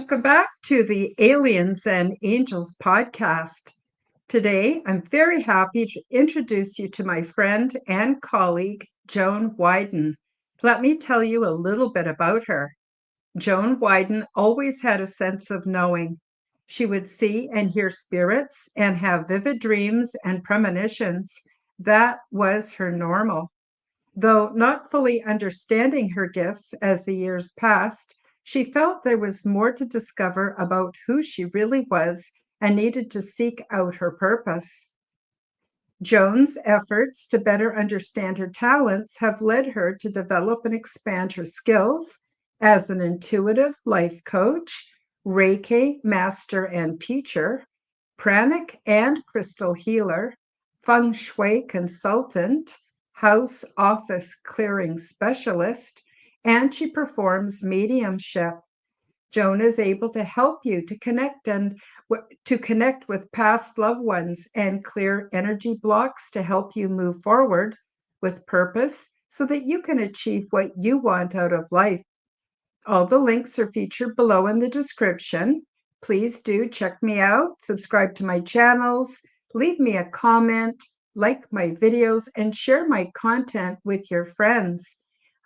Welcome back to the Aliens and Angels podcast. Today, I'm very happy to introduce you to my friend and colleague, JOAN WIDEN. Let me tell you a little bit about her. JOAN WIDEN always had a sense of knowing. She would see and hear spirits and have vivid dreams and premonitions. That was her normal. Though not fully understanding her gifts as the years passed, she felt there was more to discover about who she really was and needed to seek out her purpose. Joan's efforts to better understand her talents have led her to develop and expand her skills as an intuitive life coach, Reiki master and teacher, pranic and crystal healer, feng shui consultant, house office clearing specialist, and she performs mediumship. Joan is able to help you to connect with past loved ones and clear energy blocks to help you move forward with purpose so that you can achieve what you want out of life. All the links are featured below in the description. Please do check me out, subscribe to my channels, leave me a comment, like my videos, and share my content with your friends.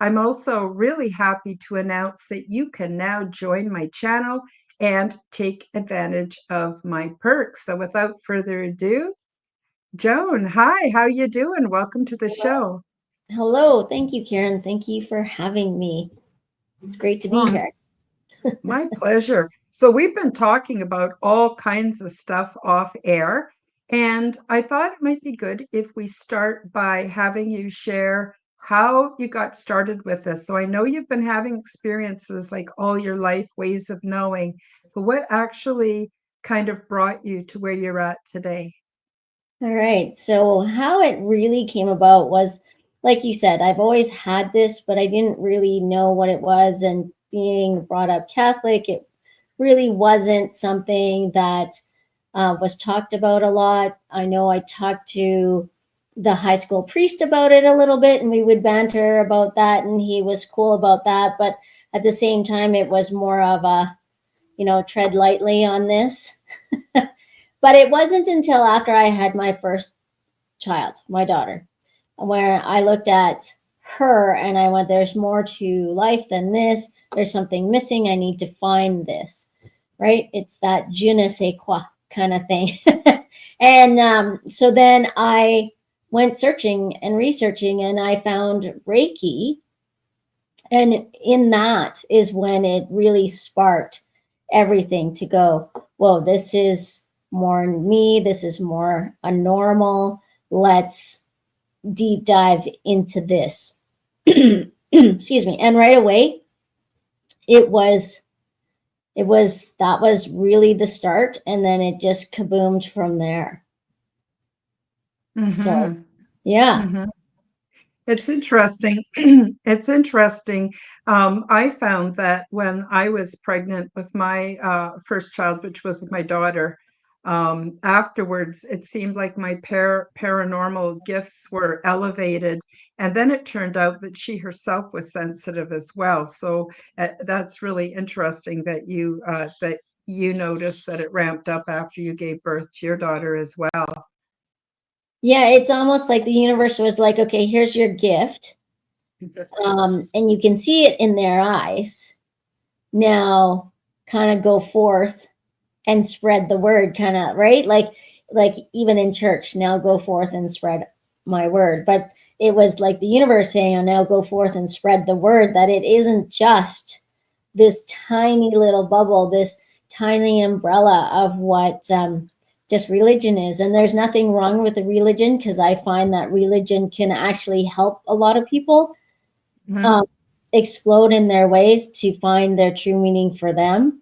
I'm also really happy to announce that you can now join my channel and take advantage of my perks. So without further ado, Joan, hi, how you doing? Welcome to the show. Hello. Thank you, Karen. Thank you for having me. It's great to be here. My pleasure. So we've been talking about all kinds of stuff off air, and I thought it might be good if we start by having you share how you got started with this. So I know you've been having experiences like all your life, ways of knowing, but what actually kind of brought you to where you're at today? All right. So, how it really came about was, like you said, I've always had this, but I didn't really know what it was. And being brought up Catholic, it really wasn't something that was talked about a lot. I know I talked to the high school priest about it a little bit, and we would banter about that, and he was cool about that. But at the same time, it was more of a, tread lightly on this. But it wasn't until after I had my first child, my daughter, where I looked at her and I went, there's more to life than this. There's something missing. I need to find this, right? It's that je ne sais quoi kind of thing. And so then I went searching and researching, and I found Reiki. And in that is when it really sparked everything to go, whoa, this is more me. This is more a normal. Let's deep dive into this. Excuse me. And right away, it was that was really the start. And then it just kaboomed from there. So, yeah. Mm-hmm. It's interesting. It's interesting. I found that when I was pregnant with my first child, which was my daughter, afterwards, it seemed like my paranormal gifts were elevated. And then it turned out that she herself was sensitive as well. So that's really interesting that you noticed that it ramped up after you gave birth to your daughter as well. Yeah, it's almost like the universe was like, okay, here's your gift. And you can see it in their eyes. Now, kind of go forth and spread the word, kind of, right? Like even in church, now go forth and spread my word. But it was like the universe saying, oh, now go forth and spread the word, that it isn't just this tiny little bubble, this tiny umbrella of what just religion is. And there's nothing wrong with the religion, because I find that religion can actually help a lot of people explode in their ways to find their true meaning for them.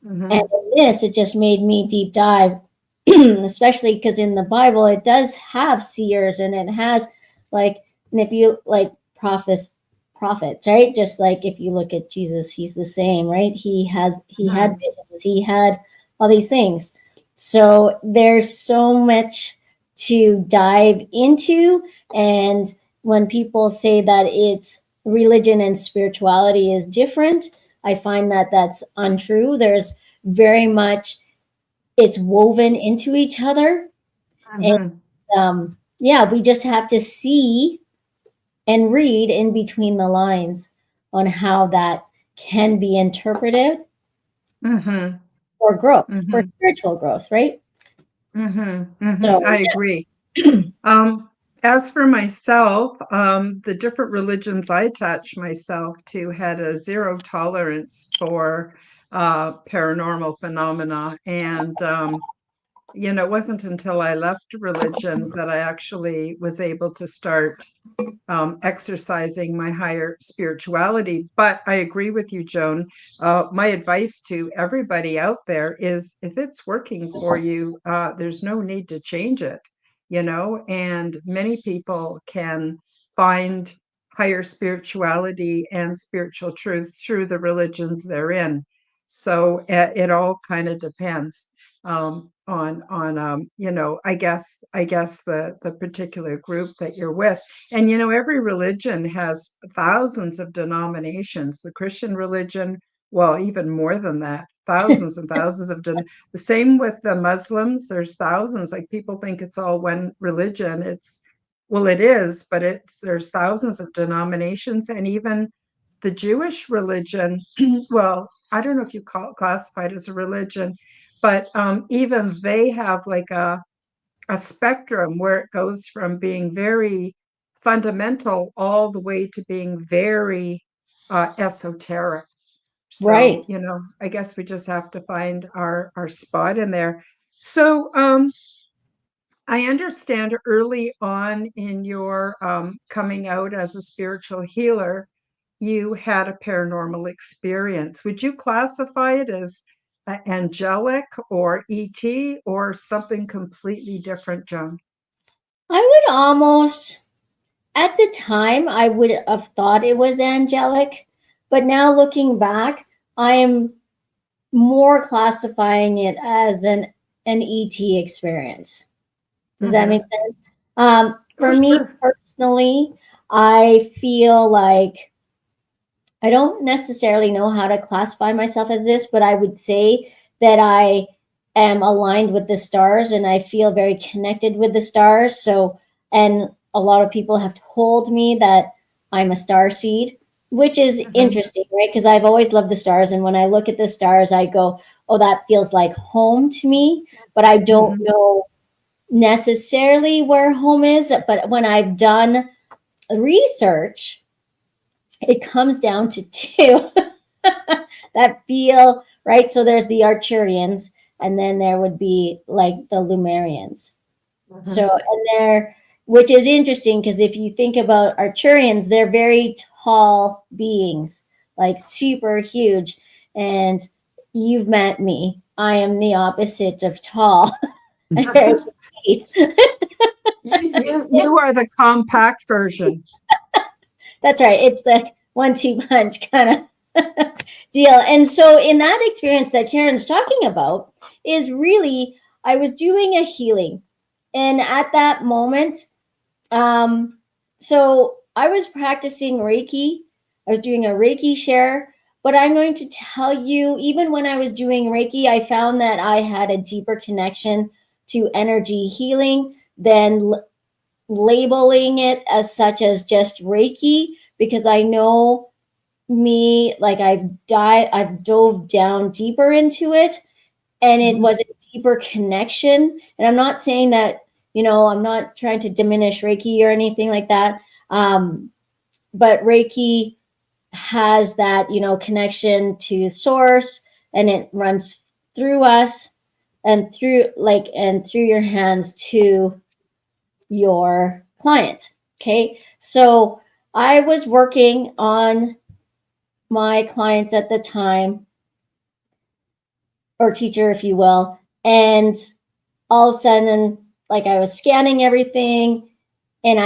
And in this, it just made me deep dive, especially because in the Bible, it does have seers, and it has and if you like prophets, right? Just like if you look at Jesus, he's the same, right? He had visions, he had all these things. So there's so much to dive into. And when people say that it's religion and spirituality is different, I find that that's untrue. There's very much, it's woven into each other. And Mm-hmm. yeah, we just have to see and read in between the lines on how that can be interpreted Mm-hmm. for growth, for Mm-hmm. spiritual growth, right? Mm-hmm. Mm-hmm. So I agree. Um, as for myself, the different religions I attach myself to had a zero tolerance for paranormal phenomena. And, it wasn't until I left religion that I actually was able to start exercising my higher spirituality. But I agree with you, Joan. My advice to everybody out there is if it's working for you, there's no need to change it, and many people can find higher spirituality and spiritual truth through the religions they're in. So it all kind of depends on I guess the particular group that you're with. And every religion has thousands of denominations. The Christian religion, well, even more than that, thousands and thousands of the same with the Muslims. There's thousands. Like people think it's all one religion. Well, it is, but there's thousands of denominations, and even the Jewish religion. Well, I don't know if you classify it as a religion, but even they have like a spectrum where it goes from being very fundamental all the way to being very esoteric. So, right. I guess we just have to find our spot in there. So, I understand early on in your coming out as a spiritual healer, you had a paranormal experience. Would you classify it as angelic or ET or something completely different, Joan? I would almost, at the time, I would have thought it was angelic, but now looking back, I am more classifying it as an ET experience. Does that make Mm-hmm. sense? Oh, For me sure. personally, I feel like I don't necessarily know how to classify myself as this, but I would say that I am aligned with the stars and I feel very connected with the stars. So, and a lot of people have told me that I'm a star seed, which is Mm-hmm. interesting, right? Because I've always loved the stars. And when I look at the stars, I go, oh, that feels like home to me. But I don't Mm-hmm. know necessarily where home is. But when I've done research, it comes down to two that feel right. So there's the Arcturians, and then there would be like the Lumerians. So, Mm-hmm. and they're, which is interesting because if you think about Arcturians, they're very tall beings, like super huge. And you've met me. I am the opposite of tall. I'm very petite. You are the compact version. That's right. It's the 1-2 punch kind of deal. And so, in that experience that Karen's talking about, is really, I was doing a healing. And at that moment, um, so I was practicing Reiki. I was doing a Reiki share. But I'm going to tell you, even when I was doing Reiki, I found that I had a deeper connection to energy healing than labeling it as such as just Reiki, because I know me, like I've dove down deeper into it, and it Mhm. was a deeper connection. And I'm not saying that, I'm not trying to diminish Reiki or anything like that. But Reiki has that, connection to source, and it runs through us and through your hands to your client. Okay. So I was working on my clients at the time, or teacher, if you will. And all of a sudden, like I was scanning everything, and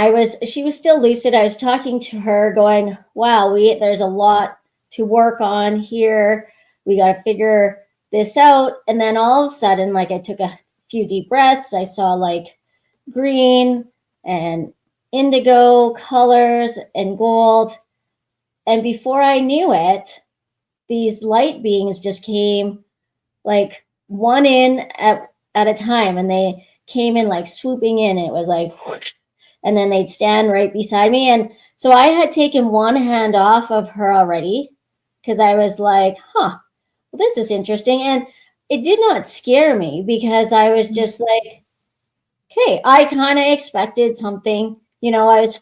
she was still lucid. I was talking to her going, wow, there's a lot to work on here. We got to figure this out. And then all of a sudden, like I took a few deep breaths. I saw like green and indigo colors and gold. And before I knew it, these light beings just came like one in at a time, and they came in like swooping in. It was like whoosh, and then they'd stand right beside me. And so I had taken one hand off of her already because I was like, huh, well, this is interesting. And it did not scare me because I was just like, okay, I kind of expected something. I was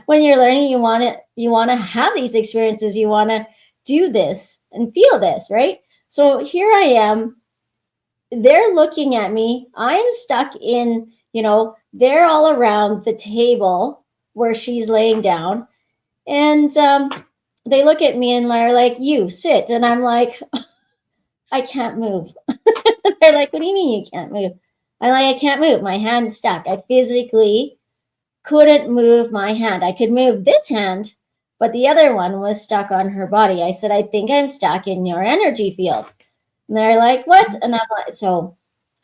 when you're learning, you want to have these experiences, you want to do this and feel this, right? So here I am, they're looking at me, I'm stuck in, they're all around the table where she's laying down, and they look at me and they're like, you sit. And I'm like, I can't move. They're like, what do you mean you can't move? I'm like, I can't move, my hand's stuck. I physically couldn't move my hand. I could move this hand, but the other one was stuck on her body. I said, I think I'm stuck in your energy field. And they're like, what? And I'm like, so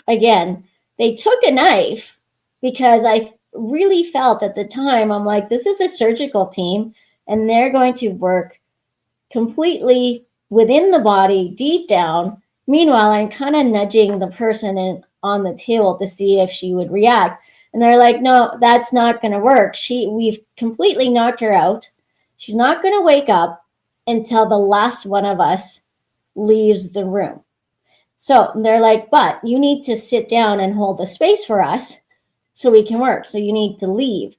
again, they took a knife because I really felt at the time, I'm like, this is a surgical team and they're going to work completely within the body, deep down. Meanwhile, I'm kind of nudging the person on the table to see if she would react. And they're like, no, that's not going to work. We've completely knocked her out. She's not going to wake up until the last one of us leaves the room. So they're like, but you need to sit down and hold the space for us so we can work. So you need to leave.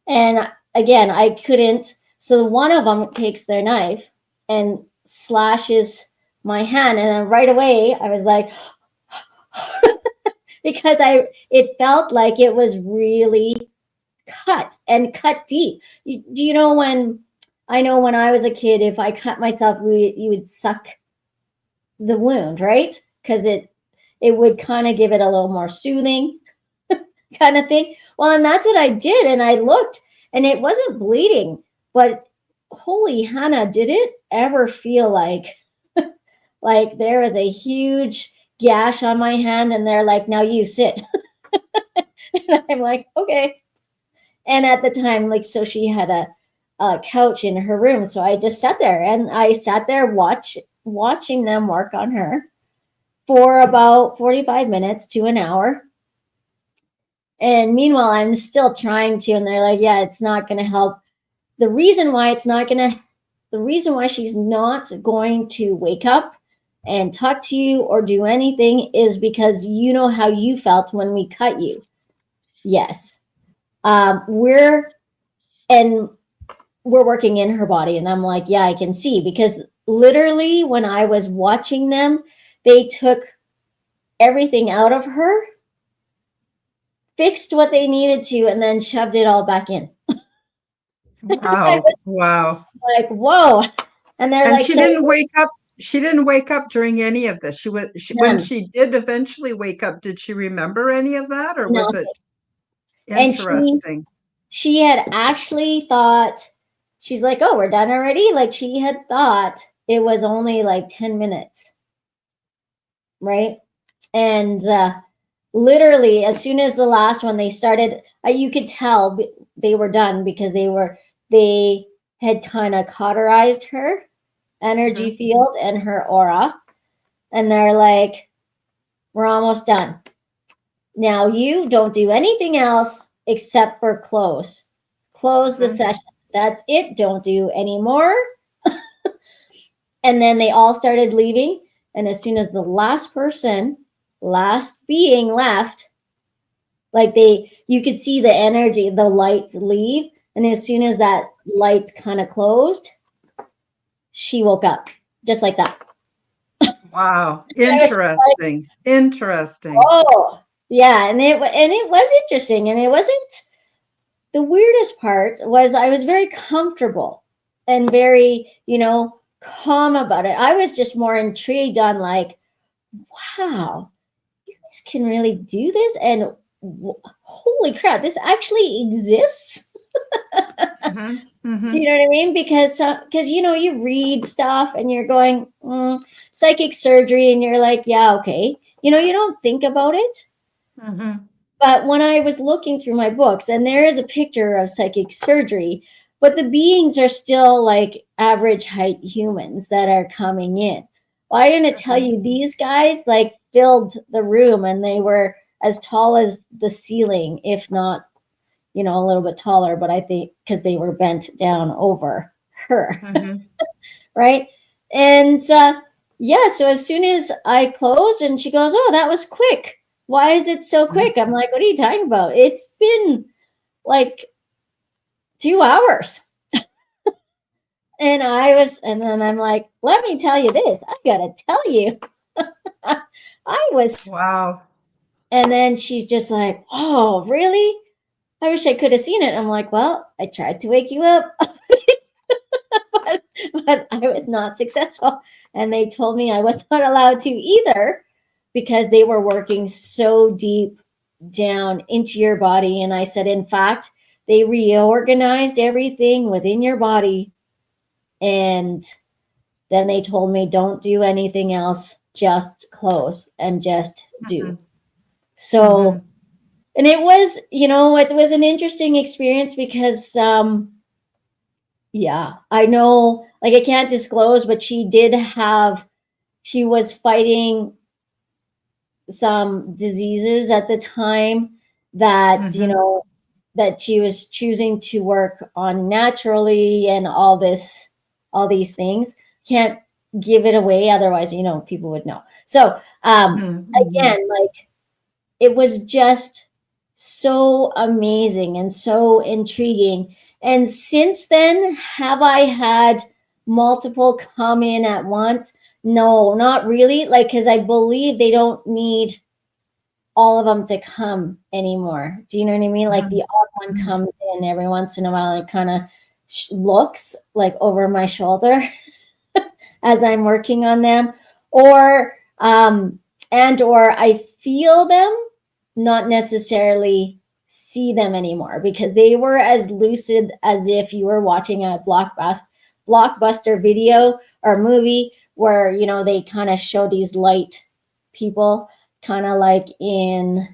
And again, I couldn't. So one of them takes their knife and slashes my hand. And then right away, I was like, because it felt like it was really cut and cut deep. Do you know I know when I was a kid, if I cut myself, you would suck the wound, right? Because it would kind of give it a little more soothing kind of thing. Well, and that's what I did. And I looked and it wasn't bleeding, but holy Hannah, did it ever feel like there was a huge gash on my hand and they're like, now you sit. And I'm like, okay. And at the time, like, so she had a couch in her room. So I just sat there and I sat there watching them work on her for about 45 minutes to an hour. And meanwhile, I'm still trying to, and they're like, yeah, it's not going to help. The reason why she's not going to wake up and talk to you or do anything is because you know how you felt when we cut you. Yes. We're working in her body. And I'm like, yeah, I can see, because literally when I was watching them, they took everything out of her, fixed what they needed to, and then shoved it all back in. Wow. Wow. Like, whoa. And they're And like, she so didn't wake up. She didn't wake up during any of this. When none, she did eventually wake up, did she remember any of that, or was nothing. it And interesting? she had actually thought, she's like, oh, we're done already. Like, she had thought it was only like 10 minutes. Right. And literally, as soon as the last one, they started, you could tell they were done because they had kind of cauterized her energy field and her aura. And they're like, we're almost done. Now you don't do anything else except for close the session. That's it. Don't do any more. And then they all started leaving. And as soon as the last being left, like you could see the energy, the light leave. And as soon as that light kind of closed, she woke up just like that. Wow. Interesting. Interesting. Oh, yeah. And it was interesting. And it wasn't, the weirdest part was I was very comfortable and very, calm about it. I was just more intrigued on like, wow, you guys can really do this. And holy crap, this actually exists. Do you know what I mean? Because you read stuff and you're going psychic surgery, and you're like, yeah, okay. You don't think about it. But when I was looking through my books, and there is a picture of psychic surgery, but the beings are still like average height humans that are coming in. Well, I'm going to tell Mhm. you, these guys like filled the room, and they were as tall as the ceiling, if not, a little bit taller, but I think because they were bent down over her, Mhm. right? And yeah, so as soon as I closed, and she goes, "Oh, that was quick. Why is it so quick?" I'm like, "What are you talking about? It's been like 2 hours." And then I'm like, "Let me tell you this. I gotta tell you, I was." Wow. And then she's just like, "Oh, really? I wish I could have seen it." I'm like, "Well, I tried to wake you up, but, but I was not successful." And they told me I was not allowed to either because they were working so deep down into your body. And I said, in fact, they reorganized everything within your body. And then they told me, don't do anything else, just close and just do. Mhm. So, Mhm. and it was, it was an interesting experience because, yeah, I know, like, I can't disclose, but she was fighting some diseases at the time that, Mhm. that she was choosing to work on naturally and all these things. Can't give it away, otherwise, people would know. So, Mhm. Mhm. again, like, it was just so amazing and so intriguing. And since then, have I had multiple come in at once? No, not really. Like, because I believe they don't need all of them to come anymore. Do you know what I mean? Like, the Mhm. odd one Mhm. comes in every once in a while and kind of looks like over my shoulder as I'm working on them, or or I feel them, not necessarily see them anymore, because they were as lucid as if you were watching a blockbuster video or movie where they kind of show these light people, kind of like in,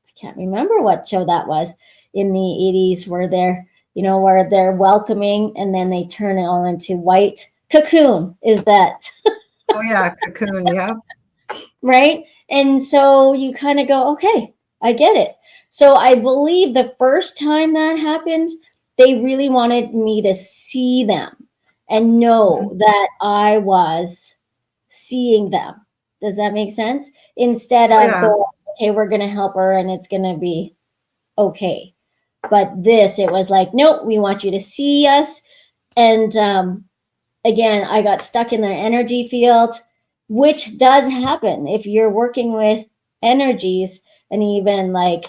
I can't remember what show that was, in the 80s, where they're welcoming and then they turn it all into white. Cocoon is that, Oh yeah, cocoon. Yeah. right? And so you kind of go, okay, I get it. So I believe the first time that happened, they really wanted me to see them and know Mhm. that I was seeing them. Does that make sense? Instead Oh of yeah. going, okay, we're going to help her and it's going to be okay. But this, it was like, nope, we want you to see us. And again, I got stuck in their energy field, which does happen if you're working with energies and even like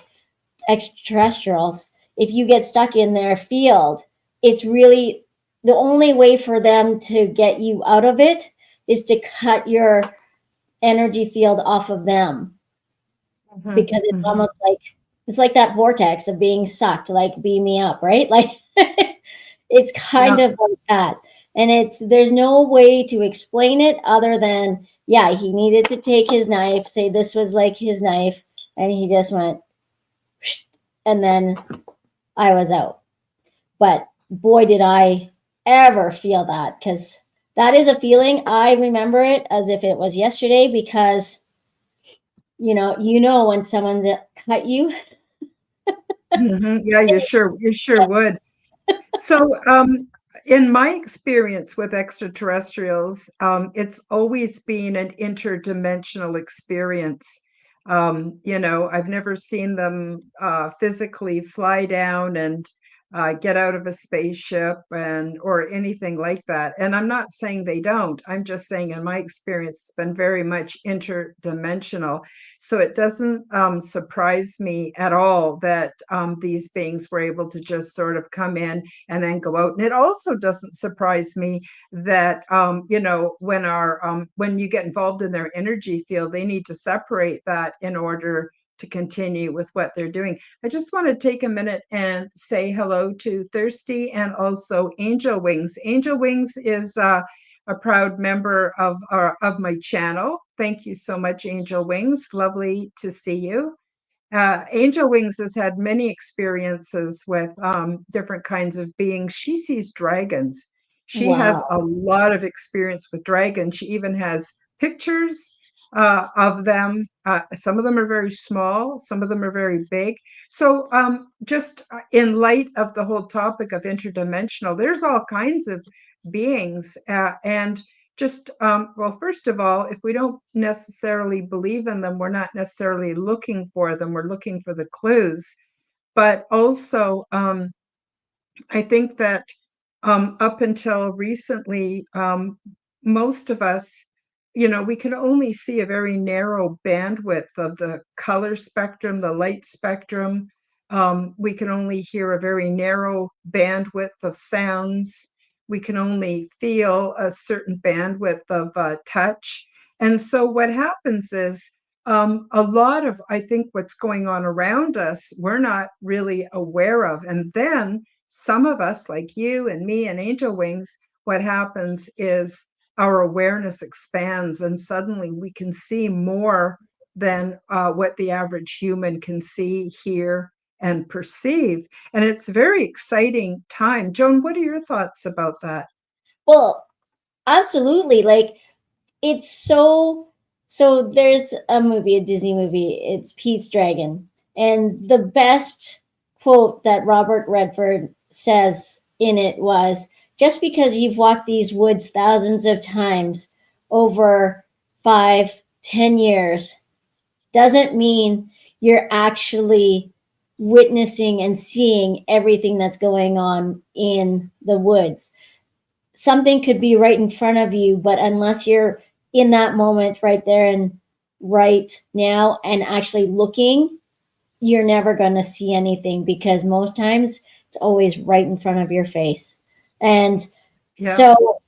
extraterrestrials. If you get stuck in their field, it's really the only way for them to get you out of it is to cut your energy field off of them, Mhm. because it's Mhm. almost like it's like that vortex of being sucked, like beam me up, right? Like it's kind Yeah. of like that. And there's no way to explain it other than, yeah, he needed to take his knife, say this was like his knife, and he just went, and then I was out. But boy, did I ever feel that, because that is a feeling. I remember it as if it was yesterday, because when someone cut you. Mhm. Yeah, you sure would. So, in my experience with extraterrestrials, it's always been an interdimensional experience. I've never seen them physically fly down and get out of a spaceship and or anything like that. And I'm not saying they don't. I'm just saying, in my experience, it's been very much interdimensional. So it doesn't surprise me at all that these beings were able to just sort of come in and then go out. And it also doesn't surprise me that when you get involved in their energy field, they need to separate that in order to continue with what they're doing. I just want to take a minute and say hello to Thirsty and also Angel Wings. Angel Wings is a proud member of my channel. Thank you so much, Angel Wings. Lovely to see you. Angel Wings has had many experiences with different kinds of beings. She sees dragons. She has a Wow. lot of experience with dragons. She even has pictures of them. Some of them are very small, some of them are very big. So, just in light of the whole topic of interdimensional, there's all kinds of beings. And just well, first of all, if we don't necessarily believe in them, we're not necessarily looking for them, we're looking for the clues. But also, I think that up until recently, most of us, we can only see a very narrow bandwidth of the color spectrum, the light spectrum. We can only hear a very narrow bandwidth of sounds. We can only feel a certain bandwidth of touch. And so what happens is a lot of, I think, what's going on around us, we're not really aware of. And then some of us, like you and me and Angel Wings, what happens is our awareness expands and suddenly we can see more than what the average human can see, hear, and perceive. And it's a very exciting time. Joan, what are your thoughts about that? Well, absolutely. Like, it's so there's a movie, a Disney movie, it's Pete's Dragon. And the best quote that Robert Redford says in it was, just because you've walked these woods thousands of times over 5, 10 years doesn't mean you're actually witnessing and seeing everything that's going on in the woods. Something could be right in front of you, but unless you're in that moment right there and right now and actually looking, you're never going to see anything, because most times it's always right in front of your face. And Yeah, so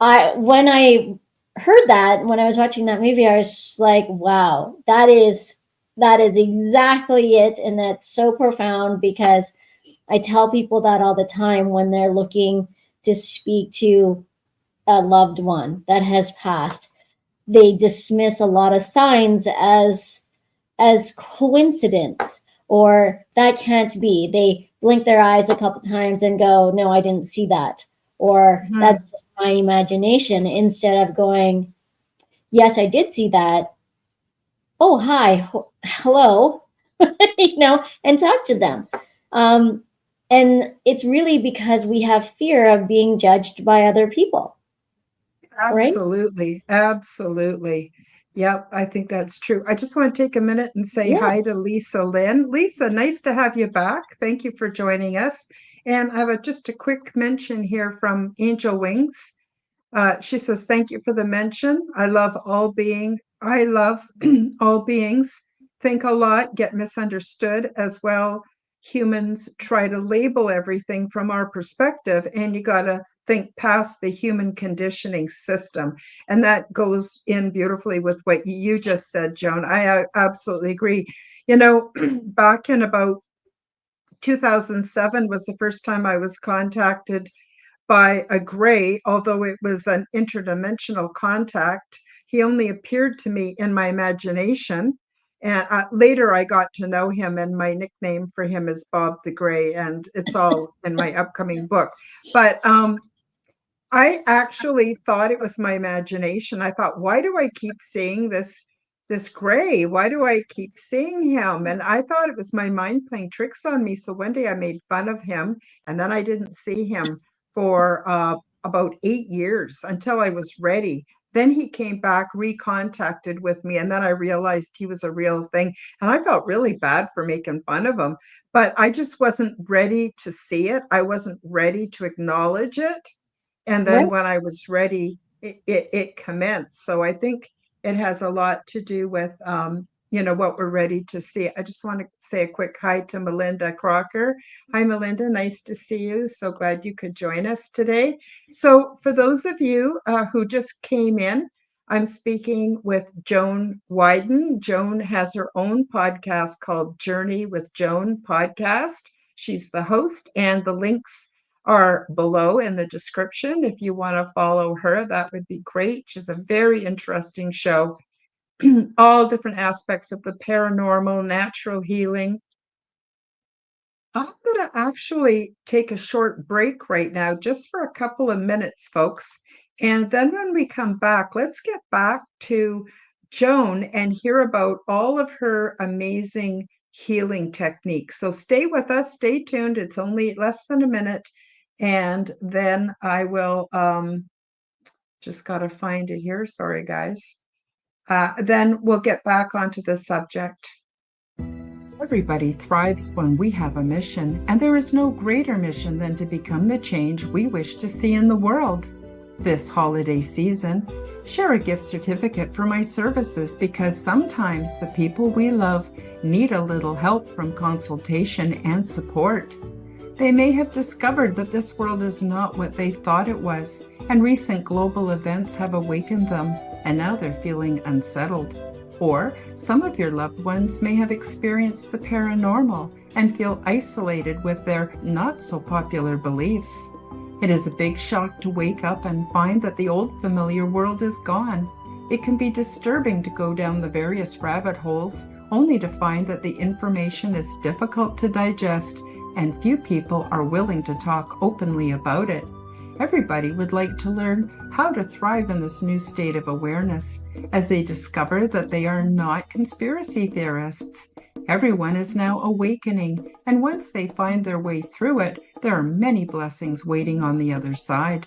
when I heard that, when I was watching that movie, I was just like, wow, that is exactly it. And that's so profound, because I tell people that all the time when they're looking to speak to a loved one that has passed. They dismiss a lot of signs as coincidence, or that can't be. They blink their eyes a couple times and go, no, I didn't see that, or that's mhm, just my imagination, instead of going, yes, I did see that. Oh, hi, hello, and talk to them. um, and it's really because we have fear of being judged by other people, right? absolutely. Absolutely. Yep, I think that's true. I just want to take a minute and say Yeah. hi to Lisa Lynn. Lisa, nice to have you back. Thank you for joining us. And I have just a quick mention here from Angel Wings. She says, thank you for the mention. I love all beings, think a lot, get misunderstood as well. Humans try to label everything from our perspective, and you got to think past the human conditioning system. And that goes in beautifully with what you just said, Joan. I absolutely agree. Back in about 2007 was the first time I was contacted by a gray, although it was an interdimensional contact. He only appeared to me in my imagination. And later I got to know him, and my nickname for him is Bob the Gray, and it's all in my upcoming book. But I actually thought it was my imagination. I thought, why do I keep seeing this gray? Why do I keep seeing him? And I thought it was my mind playing tricks on me. So one day I made fun of him, and then I didn't see him for about 8 years until I was ready. Then he came back, recontacted with me, and then I realized he was a real thing. And I felt really bad for making fun of him, but I just wasn't ready to see it. I wasn't ready to acknowledge it. And Right. then when I was ready, it commenced. So I think it has a lot to do with what we're ready to see. I just want to say a quick hi to Melinda Crocker. Hi, Melinda. Nice to see you. So glad you could join us today. So for those of you who just came in, I'm speaking with Joan Widen. Joan has her own podcast called Journey with Joan podcast. She's the host, and the links are below in the description. If you want to follow her, that would be great. She's a very interesting show. all different aspects of the paranormal, natural healing. I'm going to actually take a short break right now, just for a couple of minutes, folks. And then when we come back, let's get back to Joan and hear about all of her amazing healing techniques. So stay with us, stay tuned. It's only less than a minute. And then I will just got to find it here. Sorry, guys. Then we'll get back onto the subject. Everybody thrives when we have a mission, and there is no greater mission than to become the change we wish to see in the world. This holiday season, share a gift certificate for my services, because sometimes the people we love need a little help from consultation and support. They may have discovered that this world is not what they thought it was, and recent global events have awakened them, and now they're feeling unsettled. Or some of your loved ones may have experienced the paranormal and feel isolated with their not so popular beliefs. It is a big shock to wake up and find that the old familiar world is gone. It can be disturbing to go down the various rabbit holes only to find that the information is difficult to digest and few people are willing to talk openly about it. Everybody would like to learn how to thrive in this new state of awareness as they discover that they are not conspiracy theorists. Everyone is now awakening, and once they find their way through it, there are many blessings waiting on the other side.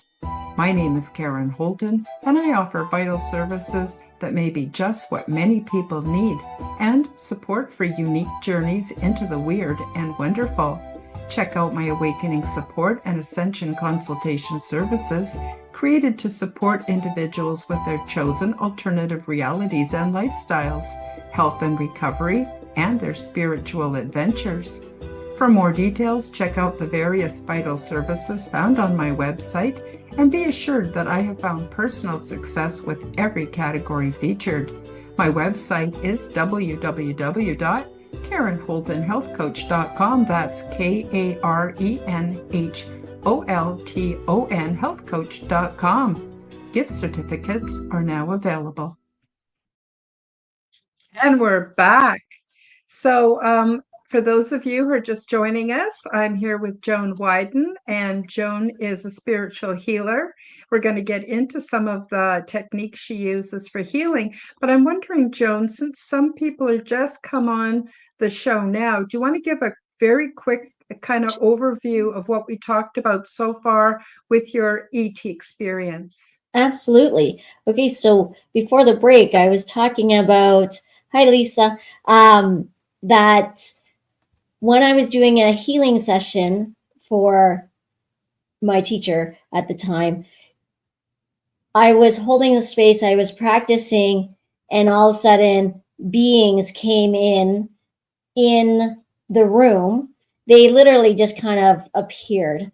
My name is Karen Holton, and I offer vital services that may be just what many people need, and support for unique journeys into the weird and wonderful. Check out my Awakening Support and Ascension Consultation services, created to support individuals with their chosen alternative realities and lifestyles, health and recovery, and their spiritual adventures. For more details, check out the various vital services found on my website, and be assured that I have found personal success with every category featured. My website is www.KarenHoltonHealthCoach.com. That's KarenHolton healthcoach.com. Gift certificates are now available. And we're back. So, for those of you who are just joining us, I'm here with Joan Widen, and Joan is a spiritual healer. We're going to get into some of the techniques she uses for healing. But I'm wondering, Joan, since some people are just come on the show now, do you want to give a very quick kind of overview of what we talked about so far with your ET experience? Absolutely. Okay, so before the break, I was talking about, hi, Lisa, that when I was doing a healing session for my teacher at the time, I was holding the space, I was practicing, and all of a sudden beings came in the room. They literally just kind of appeared,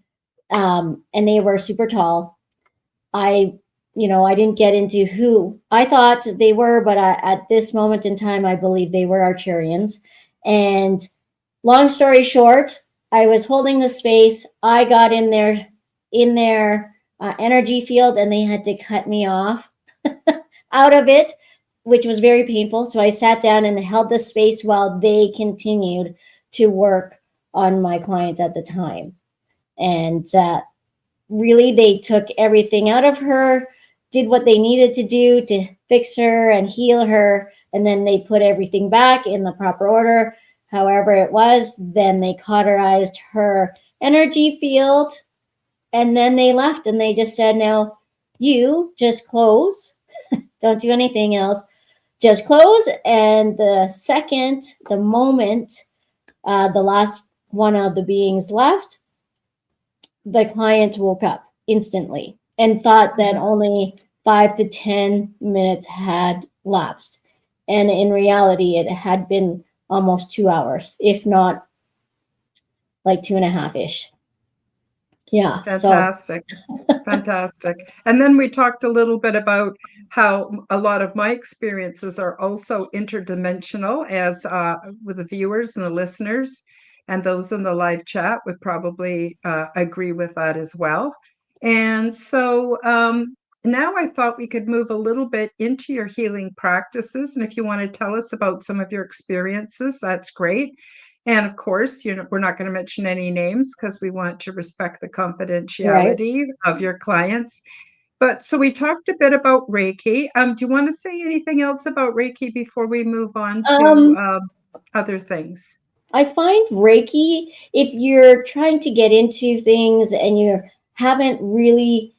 and they were super tall. I didn't get into who I thought they were, but at this moment in time, I believe they were Arcturians. And long story short, I was holding the space. I got in their energy field, and they had to cut me off out of it, which was very painful. So I sat down and held the space while they continued to work on my client at the time. And really, they took everything out of her, did what they needed to do to fix her and heal her, and then they put everything back in the proper order, however it was. Then they cauterized her energy field, and then they left, and they just said, now you just close, don't do anything else, just close. And the moment the last one of the beings left, the client woke up instantly and thought that only 5 to 10 minutes had lapsed. And in reality, it had been almost 2 hours, if not like 2.5-ish. Yeah. Fantastic. Fantastic. And then we talked a little bit about how a lot of my experiences are also interdimensional, as with the viewers and the listeners and those in the live chat would probably agree with that as well. And so Now I thought we could move a little bit into your healing practices. And if you want to tell us about some of your experiences, that's great. And of course, we're not going to mention any names because we want to respect the Right. confidentiality of your clients. But so we talked a bit about Reiki. Do you want to say anything else about Reiki before we move on to Um, other things? I find Reiki, if you're trying to get into things and you haven't really,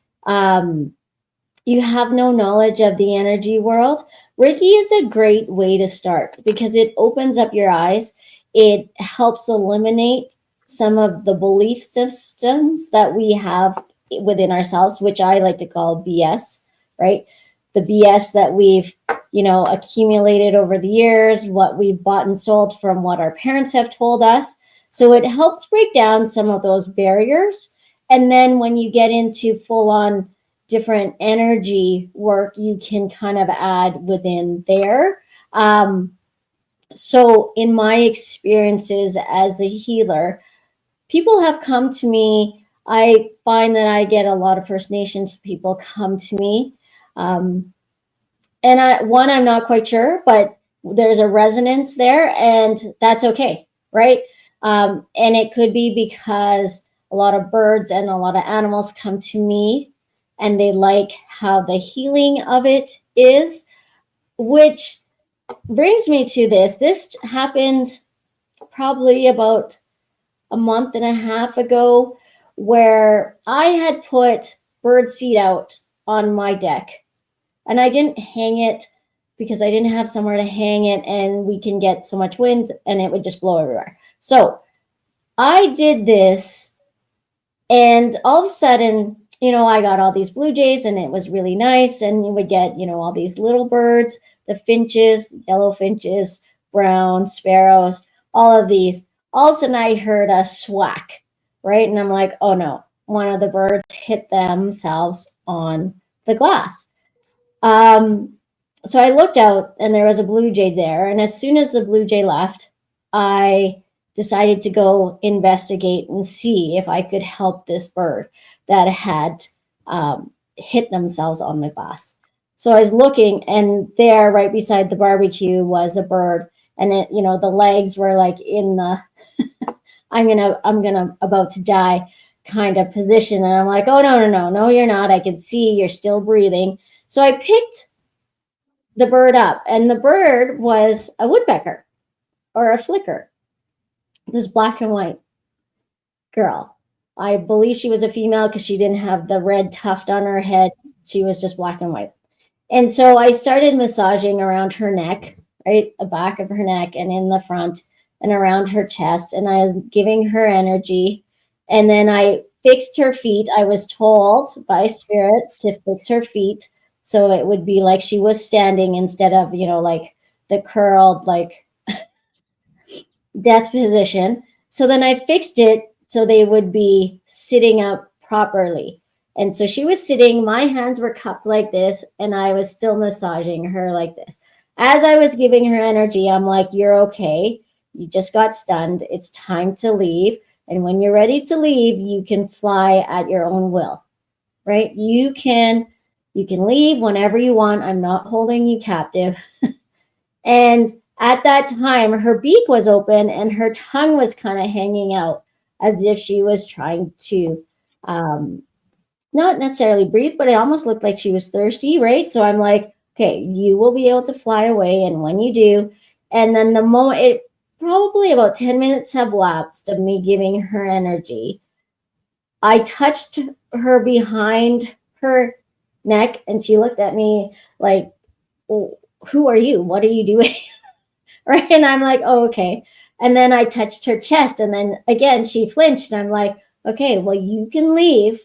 you have no knowledge of the energy world, Reiki is a great way to start because it opens up your eyes. It helps eliminate some of the belief systems that we have within ourselves, which I like to call BS, right? The BS that we've, accumulated over the years, what we've bought and sold from what our parents have told us. So it helps break down some of those barriers. And then when you get into full on different energy work, you can kind of add within there. So, in my experiences as a healer, people have come to me. I find that I get a lot of First Nations people come to me. Um, and I'm not quite sure, but there's a resonance there, and that's okay, right? And it could be because a lot of birds and a lot of animals come to me and they like how the healing of it is, which brings me to this. This happened probably about a month and a half ago, where I had put bird seed out on my deck and I didn't hang it because I didn't have somewhere to hang it, and we can get so much wind and it would just blow everywhere. So I did this, and all of a sudden, I got all these blue jays, and it was really nice. And you would get, all these little birds, the finches, yellow finches, brown sparrows, all of these. All of a sudden, I heard a swack, right? And I'm like, oh no, one of the birds hit themselves on the glass. Um, so I looked out and there was a blue jay there. And as soon as the blue jay left, I decided to go investigate and see if I could help this bird that had hit themselves on the glass. So I was looking, and there, right beside the barbecue, was a bird, and it, the legs were like in the I'm gonna about to die kind of position, and I'm like, oh no, no, no, no, you're not. I can see you're still breathing. So I picked the bird up, and the bird was a woodpecker or a flicker, this black and white girl. I believe she was a female because she didn't have the red tuft on her head. She was just black and white. And so I started massaging around her neck, right, the back of her neck and in the front and around her chest. And I was giving her energy. And then I fixed her feet. I was told by spirit to fix her feet so it would be like she was standing instead of, like the curled, like death position. So then I fixed it so they would be sitting up properly. And so she was sitting, my hands were cupped like this, and I was still massaging her like this. As I was giving her energy, I'm like, you're okay. You just got stunned. It's time to leave. And when you're ready to leave, you can fly at your own will, right? You can leave whenever you want. I'm not holding you captive. And at that time, her beak was open and her tongue was kind of hanging out as if she was trying to um, not necessarily breathe, but it almost looked like she was thirsty, right? So I'm like, okay, you will be able to fly away. And when you do, and then the moment it probably about 10 minutes have lapsed of me giving her energy, I touched her behind her neck and she looked at me like, oh, who are you? What are you doing? Right? And I'm like, oh, okay. And then I touched her chest, and then again she flinched, and I'm like, okay, well, you can leave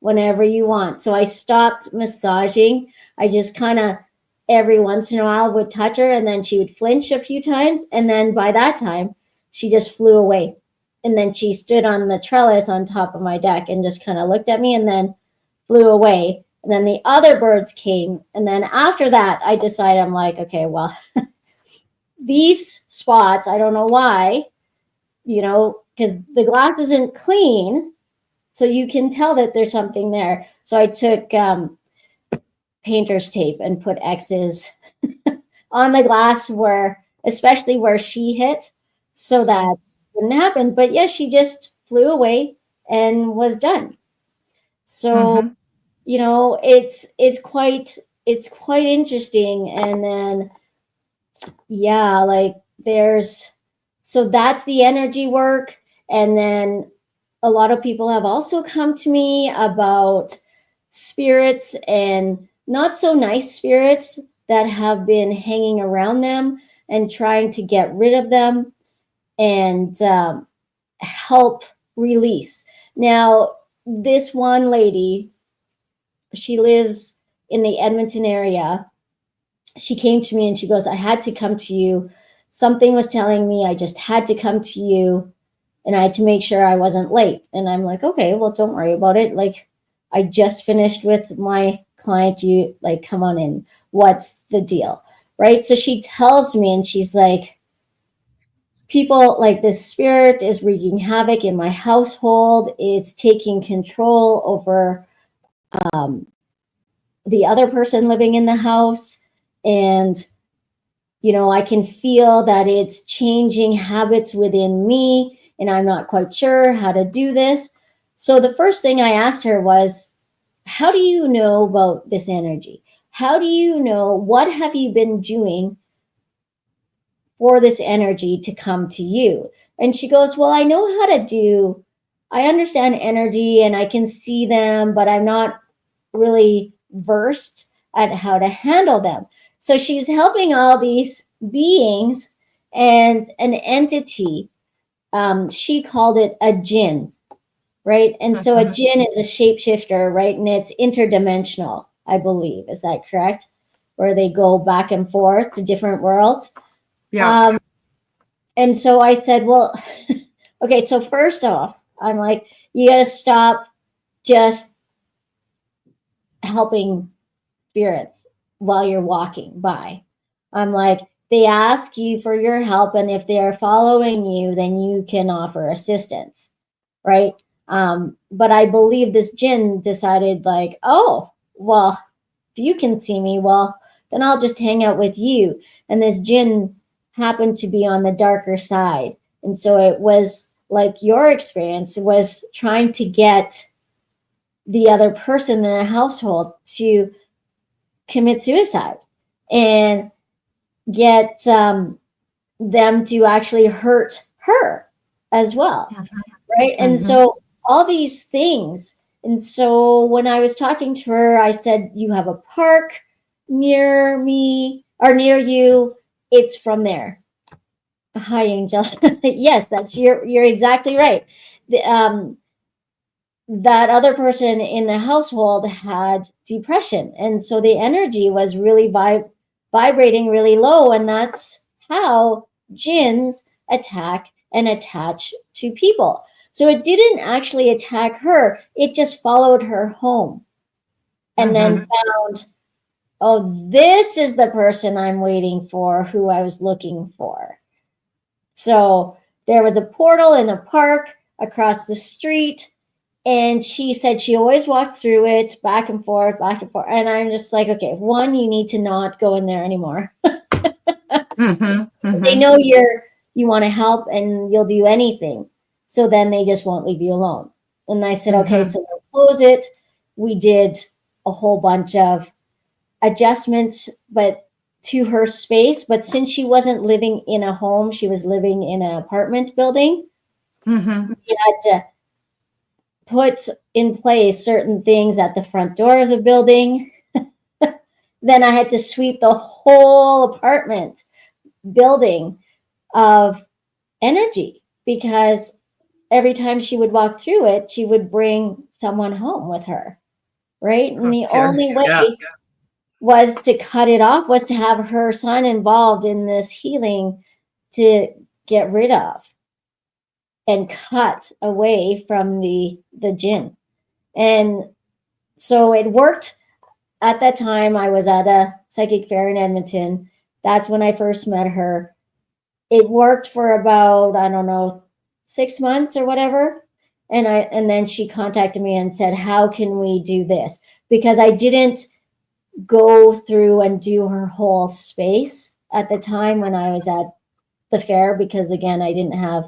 whenever you want. So I stopped massaging. I just kind of every once in a while would touch her, and then she would flinch a few times, and then by that time she just flew away. And then she stood on the trellis on top of my deck and just kind of looked at me and then flew away. And then the other birds came, and then after that I decided, I'm like, okay, well, these spots, I don't know why, because the glass isn't clean. So you can tell that there's something there. So I took painter's tape and put X's on the glass especially where she hit, so that wouldn't happen. But yeah, she just flew away and was done. So, Mm-hmm. it's quite interesting. And then, yeah, like so that's the energy work. And then a lot of people have also come to me about spirits and not so nice spirits that have been hanging around them and trying to get rid of them and help release. Now, this one lady, she lives in the Edmonton area. She came to me and she goes, I had to come to you. Something was telling me I just had to come to you, and I had to make sure I wasn't late. And I'm like, okay, well, don't worry about it. Like, I just finished with my client. You like, come on in. What's the deal? Right. So she tells me, and she's like, people like this spirit is wreaking havoc in my household. It's taking control over um, the other person living in the house. And, I can feel that it's changing habits within me, and I'm not quite sure how to do this. So the first thing I asked her was, how do you know about this energy? How do you know? What have you been doing for this energy to come to you? And she goes, well, I understand energy and I can see them, but I'm not really versed at how to handle them. So she's helping all these beings and an entity. She called it a jinn, right? And so a Mm-hmm. jinn is a shapeshifter, right? And it's interdimensional, I believe. Is that correct? Where they go back and forth to different worlds. Yeah. Um, and so I said, well, okay, so first off, I'm like, you got to stop just helping spirits while you're walking by. I'm like, they ask you for your help, and if they are following you, then you can offer assistance, right? But I believe this jinn decided, like, oh, well, if you can see me, well, then I'll just hang out with you. And this jinn happened to be on the darker side. And so it was like your experience was trying to get the other person in the household to commit suicide and get them to actually hurt her as well, right? And Mm-hmm. so all these things. And so when I was talking to her, I said, you have a park near me or near you. It's from there. Hi, Angel. Yes, you're exactly right. That other person in the household had depression, and so the energy was really vibrating really low, and that's how jinns attack and attach to people. So it didn't actually attack her, it just followed her home and then Mm-hmm. found, oh, this is the person I'm waiting for, who I was looking for. So there was a portal in a park across the street, and she said she always walked through it back and forth, back and forth. And I'm just like, okay, one, you need to not go in there anymore. Mm-hmm. They Mm-hmm. know you want to help and you'll do anything. So then they just won't leave you alone. And I said, okay, Mm-hmm. so we'll close it. We did a whole bunch of adjustments, but to her space. But since she wasn't living in a home, she was living in an apartment building. Mm-hmm. We had to put in place certain things at the front door of the building. Then I had to sweep the whole apartment building of energy, because every time she would walk through it, she would bring someone home with her, right? And the Okay. only way Yeah. was to cut it off, was to have her son involved in this healing to get rid of and cut away from the jinn. And so it worked. At that time, I was at a psychic fair in Edmonton. That's when I first met her. It worked for about, I don't know, 6 months or whatever. And then she contacted me and said, how can we do this? Because I didn't go through and do her whole space at the time when I was at the fair, because again, I didn't have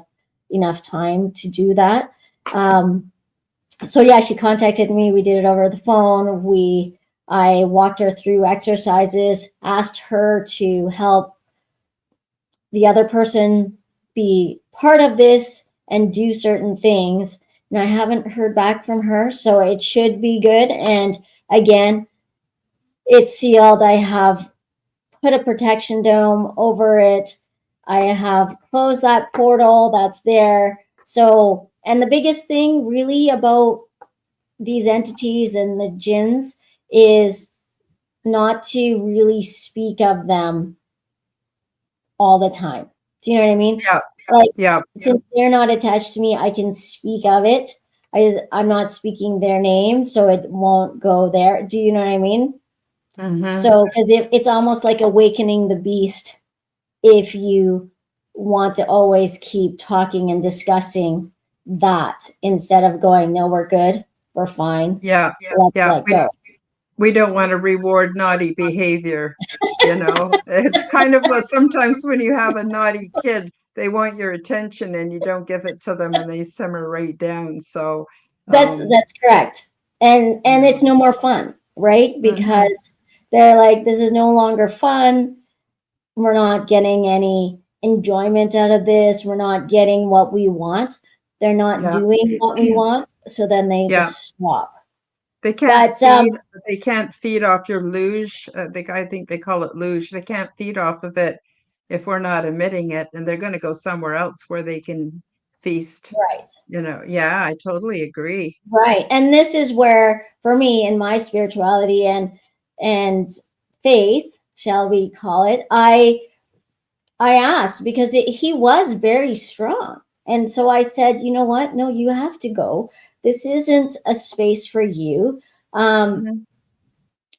enough time to do that. So yeah, she contacted me. We did it over the phone. I walked her through exercises, asked her to help the other person be part of this and do certain things. And I haven't heard back from her, so it should be good. And again, it's sealed. I have put a protection dome over it. I have closed that portal that's there. So, and the biggest thing really about these entities and the jinns is not to really speak of them all the time. Do you know what I mean? Yeah. Like, Yeah. since they're not attached to me, I can speak of it. I'm not speaking their name, so it won't go there. Do you know what I mean? Mm-hmm. So, because it's almost like awakening the beast if you want to always keep talking and discussing that instead of going, no, we're good, we're fine, Yeah. let's Yeah. let go. We don't want to reward naughty behavior. It's kind of sometimes when you have a naughty kid, they want your attention and you don't give it to them and they simmer right down. So, That's correct. And it's no more fun, right? mhm. Because they're like, this is no longer fun. We're not getting any enjoyment out of this. We're not getting what we want. They're not Yeah. doing what we want. So then they Yeah. just stop. They can't But feed. They can't feed off your luge. I think they call it luge. They can't feed off of it if we're not emitting it, and they're going to go somewhere else where they can feast. right. Yeah, I totally agree. Right. And this is where, for me, in my spirituality and faith, shall we call it, I asked because he was very strong. And so I said, you know what? No, you have to go. This isn't a space for you. Um, Mhm.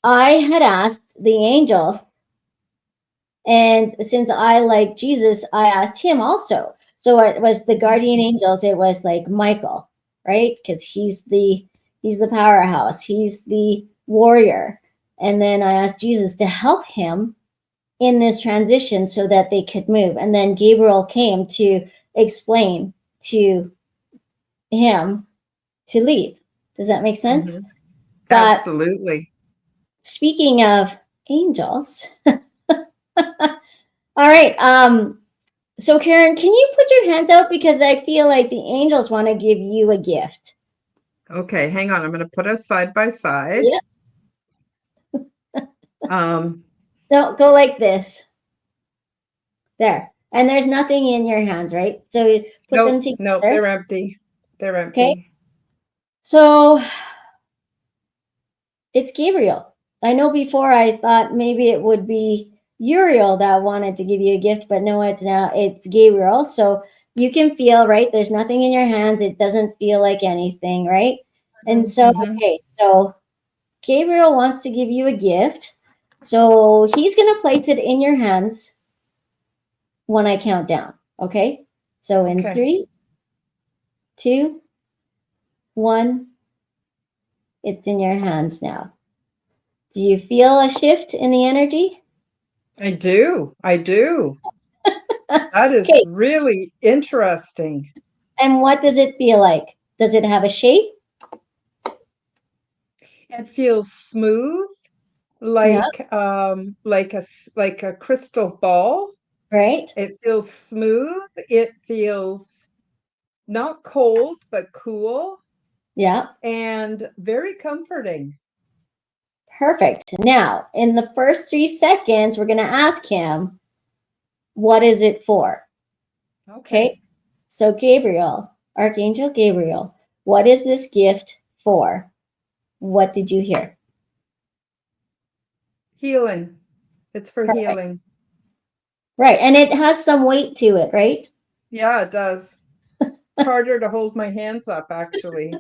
I had asked the angel, and since I like Jesus, I asked him also. So it was the guardian angels. It was like Michael, right? Because he's the powerhouse. He's the warrior. And then I asked Jesus to help him in this transition so that they could move. And then Gabriel came to explain to him to leave. Does that make sense? Mhm. But Absolutely. speaking of angels, all right. So Karen, can you put your hands out because I feel like the angels want to give you a gift. Okay, hang on. I'm going to put us side by side. Yeah. Um, Don't go like this. There. And there's nothing in your hands, right? So you put them nope, nope, together. they're empty. They're Okay. empty. So it's Gabriel. I know before I thought maybe it would be Uriel that wanted to give you a gift, but no, it's Gabriel. So you can feel, right? There's nothing in your hands. It doesn't feel like anything, right? And so, Mm-hmm. okay, so Gabriel wants to give you a gift. So he's going to place it in your hands when I count down. Okay. So in Okay. 3, 2, 1, it's in your hands now. Do you feel a shift in the energy? I do. I do. That is Okay. really interesting. And what does it feel like? Does it have a shape? It feels smooth, Yeah. like a crystal ball. Right. It feels smooth. It feels not cold, but cool Yeah. and very comforting. Perfect. Now, in the first 3 seconds, we're going to ask him, what is it for? Okay. Okay. So, Gabriel, Archangel Gabriel, what is this gift for? What did you hear? Healing. It's for Perfect. healing. Right. And it has some weight to it, right? Yeah, it does. It's harder to hold my hands up, actually.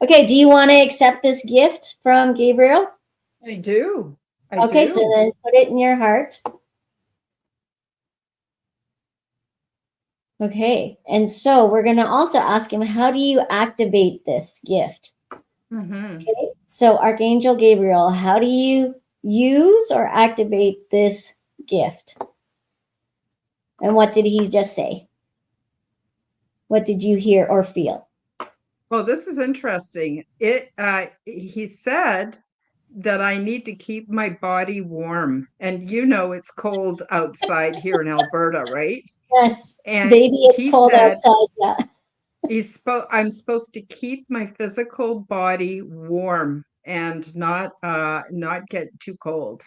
Okay. Do you want to accept this gift from Gabriel? I do. I Okay. So do. then put it in your heart. Okay. And so we're going to also ask him, how do you activate this gift? Mm-hmm. Okay. So, Archangel Gabriel, how do you use or activate this gift? And what did he just say? What did you hear or feel? Well, this is interesting. He said that I need to keep my body warm. And it's cold outside here in Alberta, right? Yes, And baby, it's he cold said outside. Yeah. I'm supposed to keep my physical body warm and not get too cold.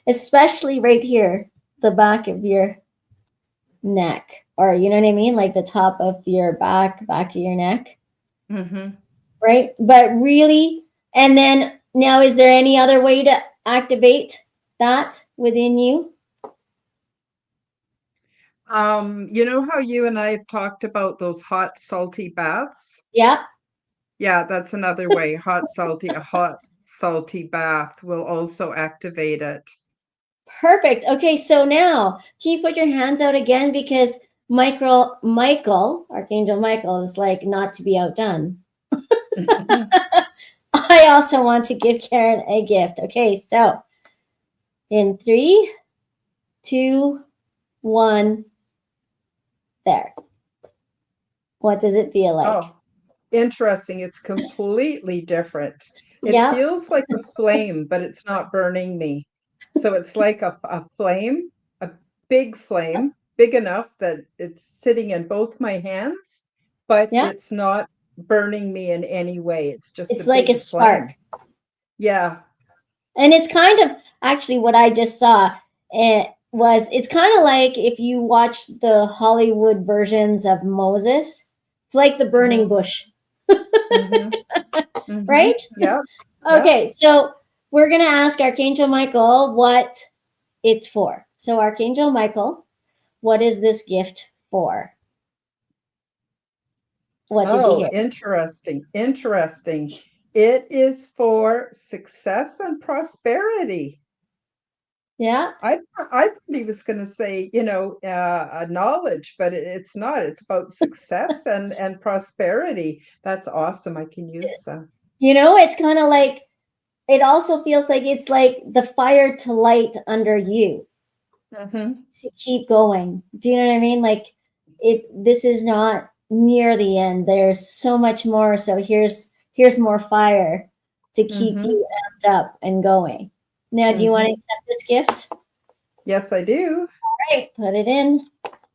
Especially right here, the back of your neck, or you know what I mean, like the top of your back of your neck, Mm-hmm. right? But really, and then now, is there any other way to activate that within you? You know how you and I have talked about those hot, salty baths? Yeah, Yeah, that's another way. A hot, salty bath will also activate it. perfect. Okay, so now can you put your hands out again, because Michael, Archangel Michael, is like not to be outdone. I also want to give Karen a gift. Okay, so in 3, 2, 1, there. What does it feel like? Oh, interesting. It's completely different. It Yeah, feels like a flame, but it's not burning me. So it's like a flame, a big flame, big enough that it's sitting in both my hands, but yeah. it's not burning me in any way. It's just a It's like a big spark. flame. Yeah. And it's kind of actually what I just saw. It's kind of like if you watch the Hollywood versions of Moses. It's like the burning Hmm. bush, Hmm. Hmm. right? Yeah. Yeah. Okay, so we're going to ask Archangel Michael what it's for. So, Archangel Michael, what is this gift for? What did you Oh, hear? interesting. Interesting. It is for success and prosperity. Yeah. I thought he was going to say, knowledge, but it's not. It's about success and prosperity. That's awesome. I can use some. It's kind of like, it also feels like it's like the fire to light under you Hmm. to keep going. Do you know what I mean? Like, this is not near the end. There's so much more. So here's more fire to keep Hmm. you amped up and going. Now, do you want to Hmm. accept this gift? Yes, I do. All right, put it in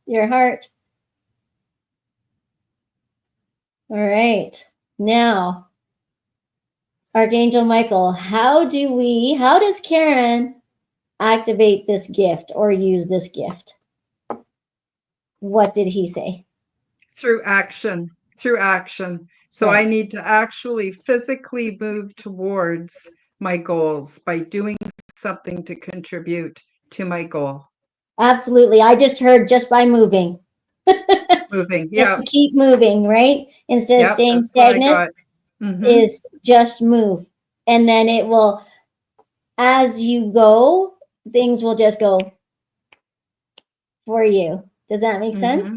your heart. All right. Now, Archangel Michael, how does Karen activate this gift or use this gift? What did he say? Through action, through action. So I Right. need to actually physically move towards my goals by doing something to contribute to my goal. Absolutely. I just heard just by moving. Moving. Just Yeah. to keep moving, right? Instead of Yep. staying That's what I stagnant, got. Hmm. is just move. And then it will, as you go, things will just go for you. Does that make sense? Hmm.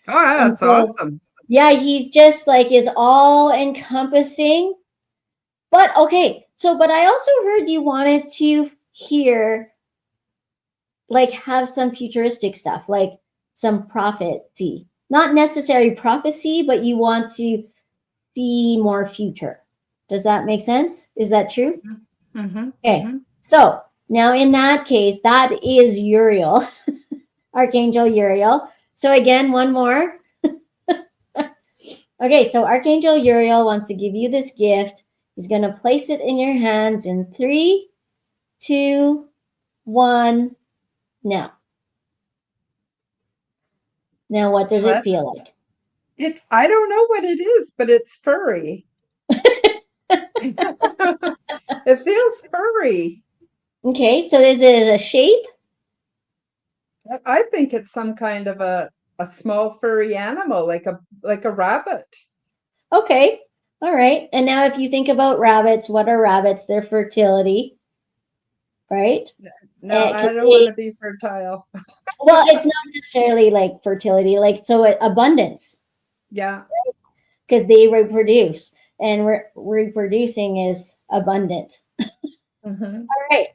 Oh, yeah, And that's so, awesome. yeah, he's just like is all encompassing. But okay, but I also heard you wanted to hear, like, have some futuristic stuff, like some prophecy. Not necessarily prophecy, but you want to see more future. Does that make sense? Is that true? Hmm. Okay. Hmm. So now in that case, that is Uriel, Archangel Uriel. So again, one more. Okay, so Archangel Uriel wants to give you this gift. He's going to place it in your hands in 3, 2, 1. Now. Now, what does it What? feel like? I don't know what it is, but it's furry. It feels furry. Okay, so is it a shape? I think it's some kind of a small furry animal, like a rabbit. Okay, all right. And now, if you think about rabbits, what are rabbits? They're fertility, right? No, I Because don't want to be fertile. well, it's not necessarily like fertility, like so abundance, Yeah. because they reproduce, and reproducing is abundant. Hmm. All right.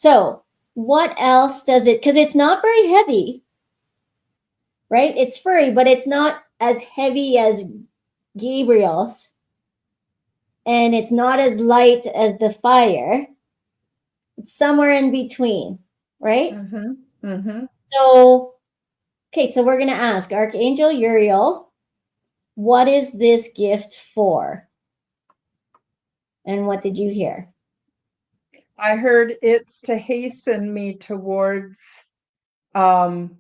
So what else does it, because it's not very heavy, right? It's furry, but it's not as heavy as Gabriel's, and it's not as light as the fire. It's somewhere in between, right? Mm-hmm. Mm-hmm. So, okay, so we're going to ask Archangel Uriel, what is this gift for? And what did you hear? I heard it's to hasten me towards um,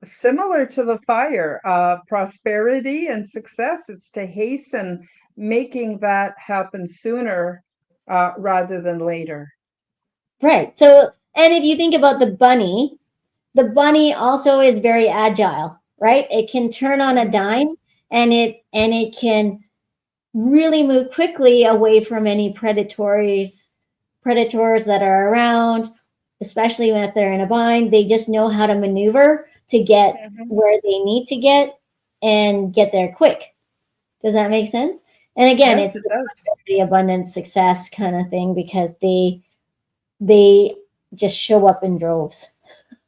similar to the fire, prosperity and success. It's to hasten making that happen sooner rather than later. Right. So, and if you think about the bunny also is very agile, right? It can turn on a dime, and it can really move quickly away from any predators that are around, especially if they're in a bind. They just know how to maneuver to get Mm-hmm. where they need to get and get there quick. Does that make sense? And again, Yes, it's it does. the abundance success kind of thing, because they just show up in droves.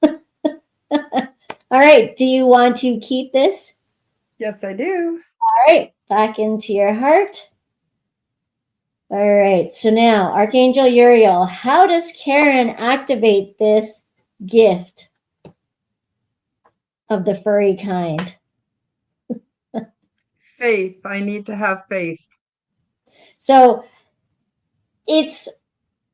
All right, do you want to keep this? Yes, I do. All right, back into your heart. All right, so now, Archangel Uriel, how does Karen activate this gift of the furry kind? Faith. I need to have faith. So it's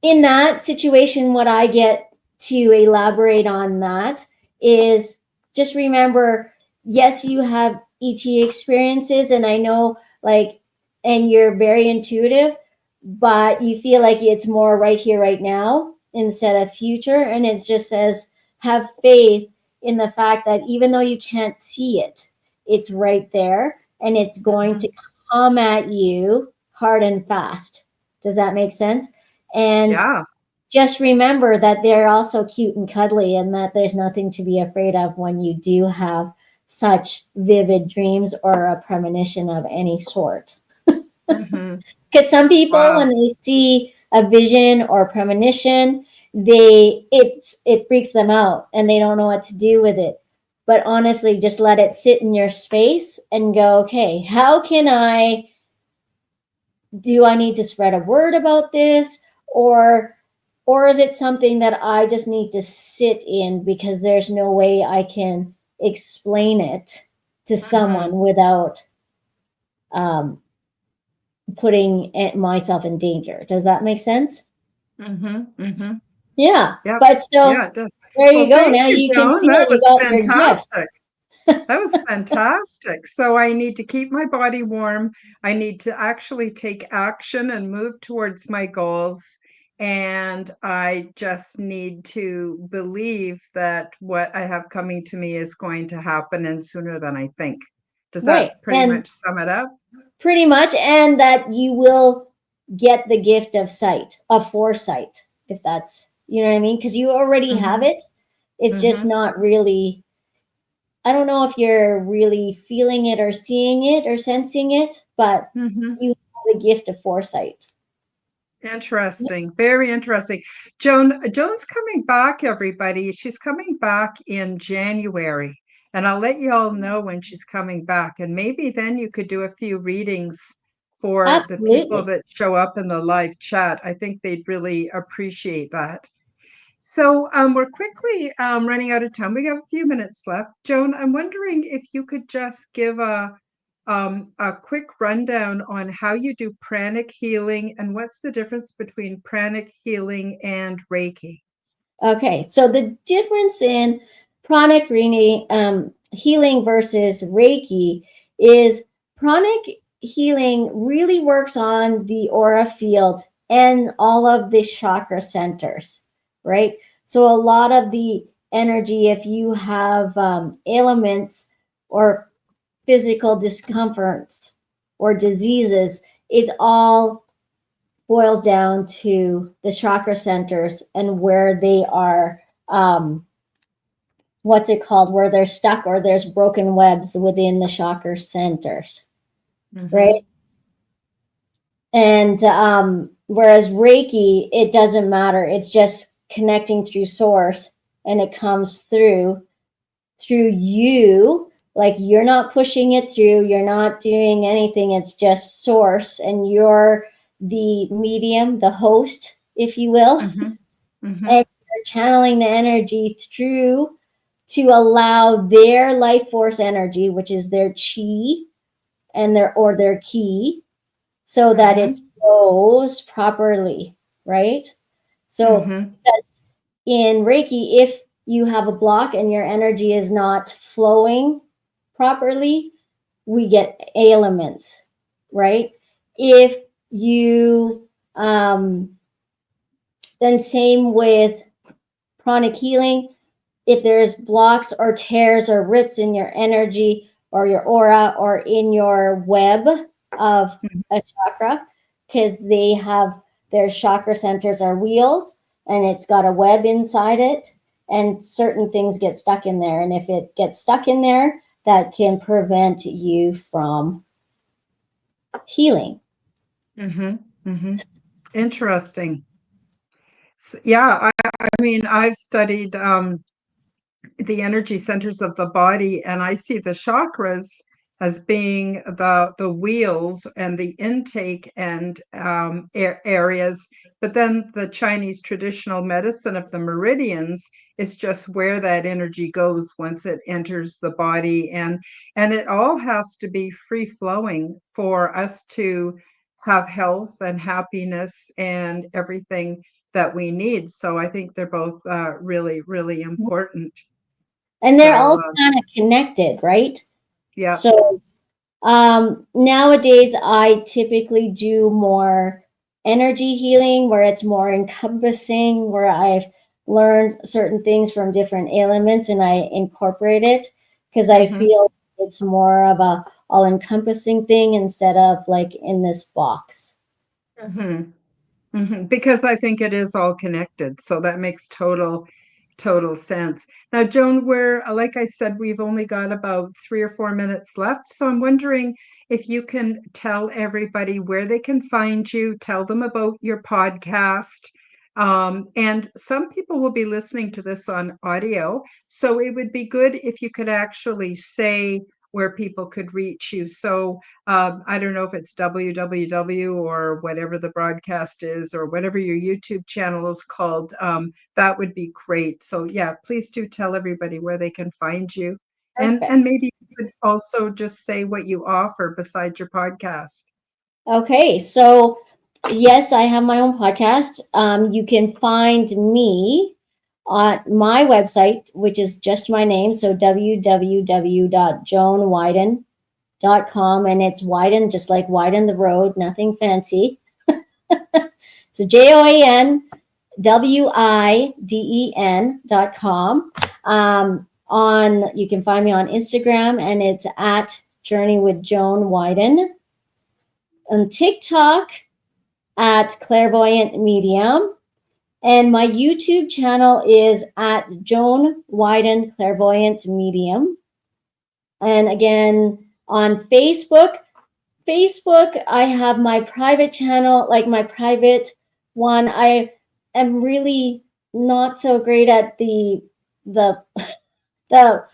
in that situation, what I get to elaborate on that is just remember, yes, you have ET experiences, and I know, like, and you're very intuitive, but you feel like it's more right here, right now, instead of future. And it just says, have faith in the fact that even though you can't see it, it's right there, and it's going Mm-hmm. to come at you hard and fast. Does that make sense? And Yeah. just remember that they're also cute and cuddly, and that there's nothing to be afraid of when you do have such vivid dreams or a premonition of any sort. Mm-hmm. Because some people, Wow. when they see a vision or premonition, it freaks them out and they don't know what to do with it. But honestly, just let it sit in your space and go, okay, how can I, do I need to spread a word about this, or is it something that I just need to sit in, because there's no way I can explain it to Mm-hmm. someone without um, putting myself in danger. Does that make sense? Mm-hmm. Mm-hmm. Yeah. Yep. But so Yeah, it does. there Well, you go. thank Now you, you can Joan. feel That you was got your gift. fantastic. That was fantastic. So I need to keep my body warm. I need to actually take action and move towards my goals. And I just need to believe that what I have coming to me is going to happen and sooner than I think. Does Right. that pretty And much sum it up? pretty much, and that you will get the gift of sight, of foresight, if that's, you know what I mean? Because you already have Mm-hmm. it. It's just Mm-hmm. not really, I don't know if you're really feeling it or seeing it or sensing it, but Mm-hmm. you have the gift of foresight. Interesting. Very interesting. Joan's coming back, everybody. She's coming back in January. And I'll let you all know when she's coming back. And maybe then you could do a few readings for the people Absolutely. that show up in the live chat. I think they'd really appreciate that. So we're quickly running out of time. We have a few minutes left. Joan, I'm wondering if you could just give a quick rundown on how you do pranic healing and what's the difference between pranic healing and Reiki. Okay, so the difference in pranic healing versus Reiki is pranic healing really works on the aura field and all of the chakra centers, right? So a lot of the energy, if you have ailments or physical discomforts or diseases, it all boils down to the chakra centers and where they are, what's it called, where they're stuck or there's broken webs within the chakra centers, right? Mm-hmm. And Whereas Reiki, it doesn't matter. It's just connecting through source, and it comes through you. Like, you're not pushing it through, you're not doing anything. It's just source, and you're the medium, the host, if you will. Mm-hmm. And you're channeling the energy through to allow their life force energy, which is their chi and their key, so that it Mm-hmm. flows properly, right? So Mm-hmm. that's in Reiki. If you have a block and your energy is not flowing properly, we get ailments, right? If you, then same with pranic healing. If there's blocks or tears or rips in your energy or your aura or in your web of a chakra, because they have their chakra centers are wheels, and it's got a web inside it, and certain things get stuck in there. And if it gets stuck in there, that can prevent you from healing. Mm-hmm. Mm-hmm. Interesting. Yeah, I mean, I've studied the energy centers of the body, and I see the chakras as being the wheels and the intake and areas. But then the Chinese traditional medicine of the meridians is just where that energy goes once it enters the body, and it all has to be free flowing for us to have health and happiness and everything that we need. So I think they're both really, really important. And they're So, all kind of connected, right? yeah. So nowadays, I typically do more energy healing, where it's more encompassing, where I've learned certain things from different elements and I incorporate it, because I Hmm. feel it's more of a all encompassing thing instead of like in this box. Hmm. Because I think it is all connected. So that makes total sense. Now, Joan, we're, like I said, we've only got about 3 or 4 minutes left. So I'm wondering if you can tell everybody where they can find you, tell them about your podcast. And some people will be listening to this on audio. So it would be good if you could actually say where people could reach you. So I don't know if it's www or whatever the broadcast is or whatever your YouTube channel is called. That would be great. So yeah, please do tell everybody where they can find you. Perfect. And maybe you could also just say what you offer besides your podcast. Okay, so yes, I have my own podcast. You can find me on my website, which is just my name, so www.joanwiden.com, and it's widen just like widen the road, nothing fancy. So JOANWIDEN.com. On You can find me on Instagram, and it's at Journey with Joan Widen. On TikTok at Clairvoyant Medium. And my YouTube channel is at Joan Widen Clairvoyant Medium. And again, on Facebook, I have my private channel, like my private one. I am really not so great at the the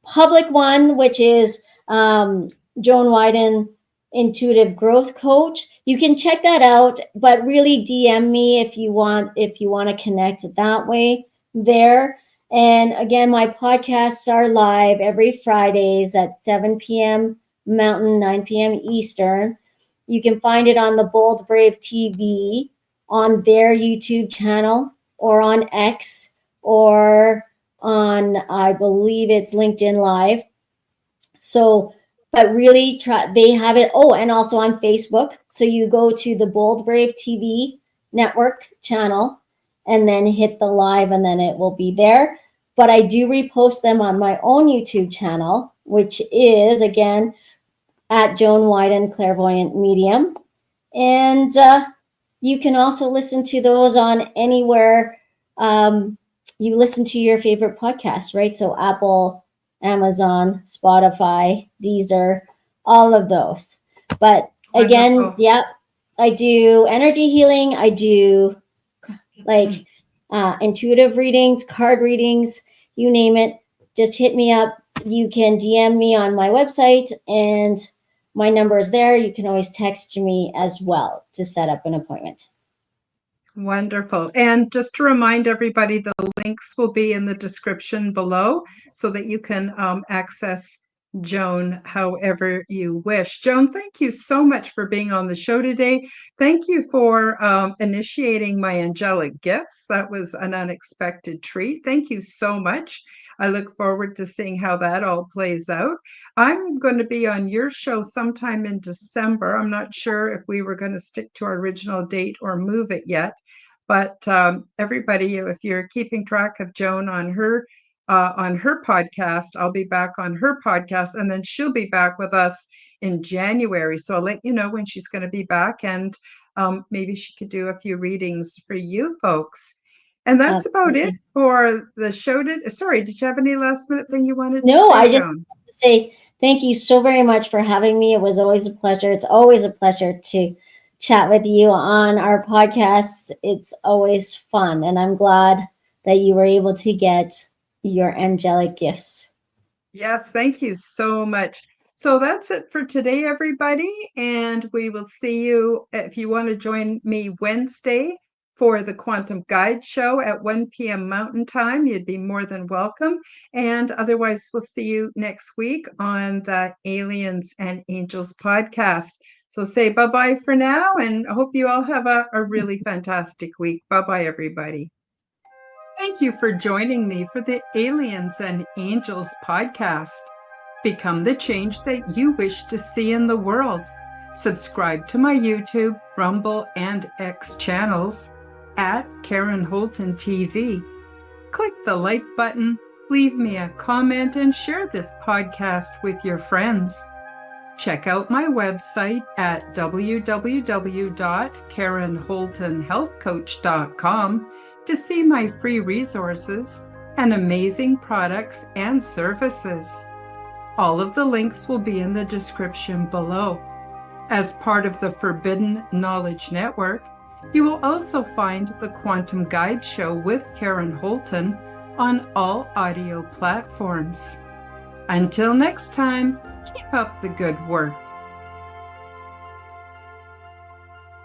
public one, which is Joan Widen Intuitive Growth Coach. You can check that out, but really DM me if you want to connect that way there. And again, my podcasts are live every Fridays at 7 p.m. Mountain, 9 p.m. Eastern. You can find it on the Bold Brave TV on their YouTube channel or on X or on, I believe it's LinkedIn Live. So, but really try, they have it. Oh, and also on Facebook. So you go to the Bold Brave TV network channel and then hit the live, and then it will be there. But I do repost them on my own YouTube channel, which is again at Joan Widen Clairvoyant Medium. And you can also listen to those on anywhere you listen to your favorite podcasts, right? So Apple, Amazon, Spotify, Deezer, all of those. But again, Wonderful. yeah. I do energy healing. I do like intuitive readings, card readings, you name it. Just hit me up. You can DM me on my website, and my number is there. You can always text me as well to set up an appointment. Wonderful. And just to remind everybody, the links will be in the description below so that you can access Joan however you wish. Joan, thank you so much for being on the show today. Thank you for initiating my angelic gifts. That was an unexpected treat. Thank you so much. I look forward to seeing how that all plays out. I'm going to be on your show sometime in December. I'm not sure if we were going to stick to our original date or move it yet. But everybody, if you're keeping track of Joan on her podcast, I'll be back on her podcast, and then she'll be back with us in January. So I'll let you know when she's going to be back, and maybe she could do a few readings for you folks. And that's about it for the show. Sorry, did you have any last minute thing you wanted to say, Joan? Say thank you so very much for having me. It was always a pleasure. It's always a pleasure to chat with you on our podcast. It's always fun, and I'm glad that you were able to get your angelic gifts. Yes, thank you so much. So that's it for today, everybody. And we will see you if you want to join me Wednesday for the Quantum Guide Show at 1 p.m. Mountain Time. You'd be more than welcome. And otherwise, we'll see you next week on the Aliens and Angels podcast. So say bye-bye for now, and I hope you all have a really fantastic week. Bye-bye, everybody. Thank you for joining me for the Aliens and Angels podcast. Become the change that you wish to see in the world. Subscribe to my YouTube, Rumble, and X channels at Karen Holton TV. Click the like button, leave me a comment, and share this podcast with your friends. Check out my website at www.karenholtonhealthcoach.com to see my free resources and amazing products and services. All of the links will be in the description below. As part of the Forbidden Knowledge Network, you will also find the Quantum Guide Show with Karen Holton on all audio platforms. Until next time, keep up the good work.